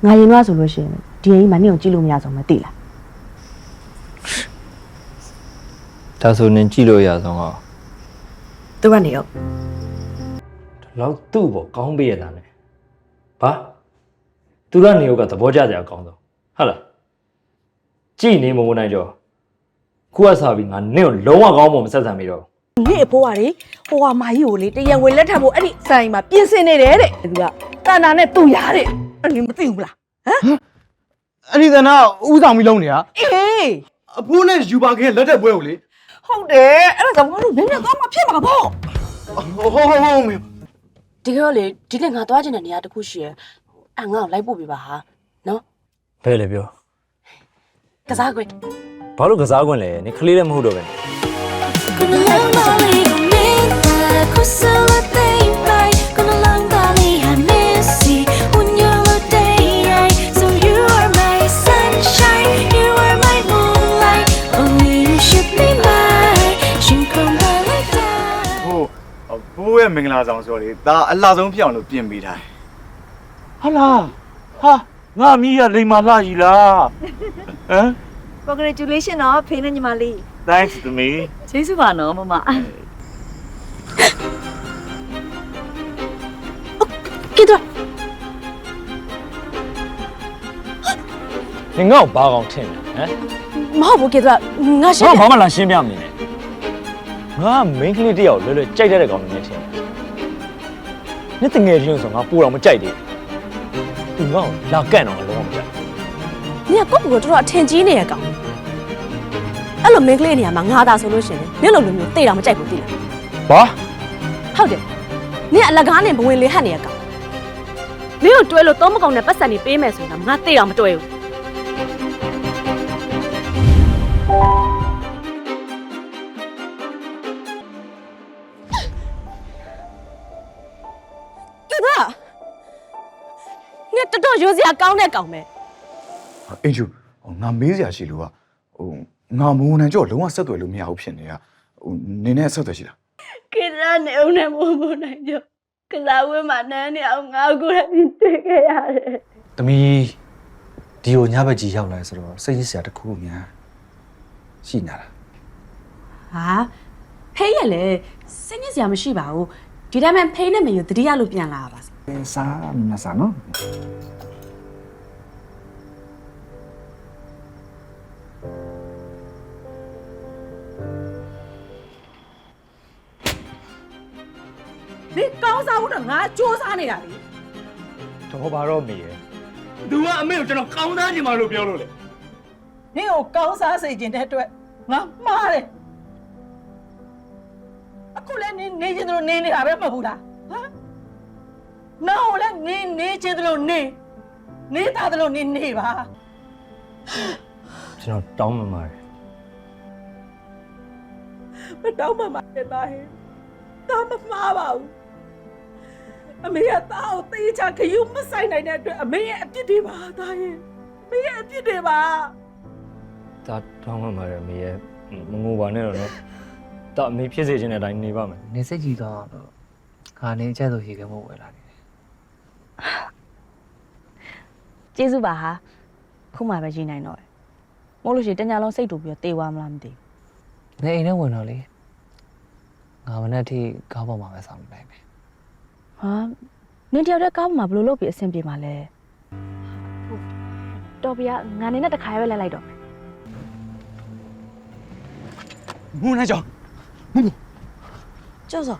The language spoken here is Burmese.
ငါရင်တော့ဆိုလို့ရှိရင်ဒီအိမ်မှာနင့်ကိုကြည့်လို့မရဆုံးမသိလား ဒါဆိုရင်ကြည့်လို့ရဆုံးအောင် သူကနေရော လောက်သူ့ဘောကောင်းပေးရတာနဲ့ဘာသူကနေရောကသဘောကျစရာကောင်းဆုံးဟုတ်လားကြည်နေမမိုးနိုင်ကြောခုကစားပြီးငါနင့်ကိုလုံးဝကောင်းမှမဆက်ဆံမိတော့ နေ့အဖိုးကလေဟိုကမာကြီးကိုလေတရံဝင်လက်ထပ်ဖို့အဲ့ဒီဆိုင်မှာပြင်ဆင်နေတယ်တဲ့သူကတန်တာနဲ့သူ့ရတဲ့အဲ့ဒီမသိဘူးလားဟမ် အဲ့ဒီတနာဥဆောင်ပြီးလုံးနေတာ အေး အဖိုးနဲ့ယူပါခင်လက်ထက်ပွဲကိုလေ ဟုတ်တယ်အဲ့ဒါကြောင့်ငါတို့နည်းနည်းသွားမှဖြစ်မှာပေါ့ ဟုတ်မင်း ဒီကတော့လေဒီနေ့ငါသွားချင်တဲ့နေရာတစ်ခုရှိရယ်ငါ့ကိုလိုက်ပို့ပေးပါဟာနော် ဘယ်လဲပြော ကစားခွင့် ဘာလို့ကစားခွင့်လဲနင်ကလေးလည်းမဟုတ်တော့ပဲ Gonna lang bali gumita kusala day by Gonna lang bali I miss you when you're a day So you are my sunshine You are my moonlight Only you should be mine Shin come bali down ဘိုးရဲ့မင်္ဂလာဆောင်ဆိုလေဒါအလှဆုံးဖြစ်အောင်လို့ပြင်ပေးထားတယ် ဟာလားဟာငါမီးရလိမ္မာလှကြီးလားဟမ် Congratulation နော်ဖေးနဲ့ညီမလေး thanks to me ကျေးဇူးပါနော်မမ ကဲတော့ နင်ငါ့ကိုဘာကောင်ထင်လဲဟမ် မဟုတ်ဘူးကဲတော့ငါရှ ငါ င်း ဘာမှလာရှင်းပြမနေနဲ့ငါမိန်းကလေးတယောက်လွယ်လွယ်ကြိုက်တဲ့ကောင်နေထင်တယ်နေ့တငယ်ချင်းဆိုငါပူတော့မကြိုက်သေးဘူးသူငါ့ကိုလာကန့်တော့လုံးဝမကြိုက် နင်ကကိုယ့်ကိုယ်တော်တော်အထင်ကြီးနေရကောင်အဲ့လိုမင်းကလေးနေရာမှာငါသာဆိုလို့ရှိရင်နင်လိုလိုမျိုးတိတ်တော့မကြိုက်ဘူးတိလား ဘာ ဟုတ်တယ်နင်ကအလကားနဲ့ဘဝင်လေးဟတ်နေရကောင်နင်ကိုတွဲလို့သုံးမကောင်နဲ့ပတ်စံနေပေးမယ်ဆိုရင်ငါတိတ်တော့မတွဲဘူး ကဲတော့နင်တော်တော်ရိုးစရာကောင်းတဲ့ကောင်ပဲ အင်ဂျူငါမေးစရာရှိလို့ကငါမိုးနိုင်ကြောလုံးဝဆက်သွယ်လို့မရဘူးဖြစ်နေတာနင်းနဲ့ဆက်သွယ်ရှိလား ကေရနေအောင်နဲ့မို့နိုင်ကြကစားဝဲမှာနန်းနေအောင်ငါကိုလည်းတွေ့ခဲ့ရတယ် သမီးဒီကိုညဘက်ကြီးရောက်လာဆိုတော့စိတ်ကြီးစရာတစ်ခုများရှိနေတာ ဟာဖေးရလေစိတ်ညစ်စရာမရှိပါဘူးဒီတိုင်းမှဖေးနဲ့မေကိုတတိယလို့ပြန်လာပါ စားမစားနော် ဒီကောင်းစားဖို့တော့ငါစူးစမ်းနေတာလေ တော့ဘာတော့မေးရယ် သူကအမေကိုကျွန်တော်ကောင်းသားနေမှာလို့ပြောလို့လေ နင့်ကိုကောင်းစားစေခြင်းတဲ့အတွက်ငါမှားတယ်အခုလည်းနေချင်းတို့နေနေတာပဲမဟုတ်ဘူးလားဟမ်နောက်လည်းနေချင်းတို့နေတာတို့နေပါ ကျွန်တော်တောင်းမှမှာတယ် မတောင်းမှမတဲ့သားဟင်ဒါမမှားပါဘူးအမေကသားကိုတေးချခယူမဆိုင်နိုင်တဲ့အတွက်အမေရဲ့အပြစ်တွေပါသားဟင်အမေရဲ့အပြစ်တွေပါ ဒါတောင်းမှမှာတယ်မေးရယ်မငိုပါနဲ့တော့နော်ဒါအမေဖြစ်စေခြင်းတဲ့အတိုင်းနေပါမယ် နေစိတ်ကြီးတော့ခါနေကြက်ဆိုရေခဲမို့ဝယ်လာနေတယ် ကျေးဇူးပါဟာခုမှပဲရေးနိုင်တော့မဟုတ်လို့ရှိရင်တညာလုံးစိတ်တူပြီးတော့တေးသွားမလားမသိ နေအိမ်ထဲဝင်တော့လေငါမနေ့ထိကားပေါ်မှာပဲဆောင်နေလိုက်မယ် ဟာနင်တယောက်တည်းကားပေါ်မှာဘယ်လိုလုပ်ပြီးအဆင်ပြေမှာလဲတော်ပြငါနေနဲ့တခါရဲပဲလိုက်လိုက်တော့ မိုးနိုင်ကြော ကျော်စော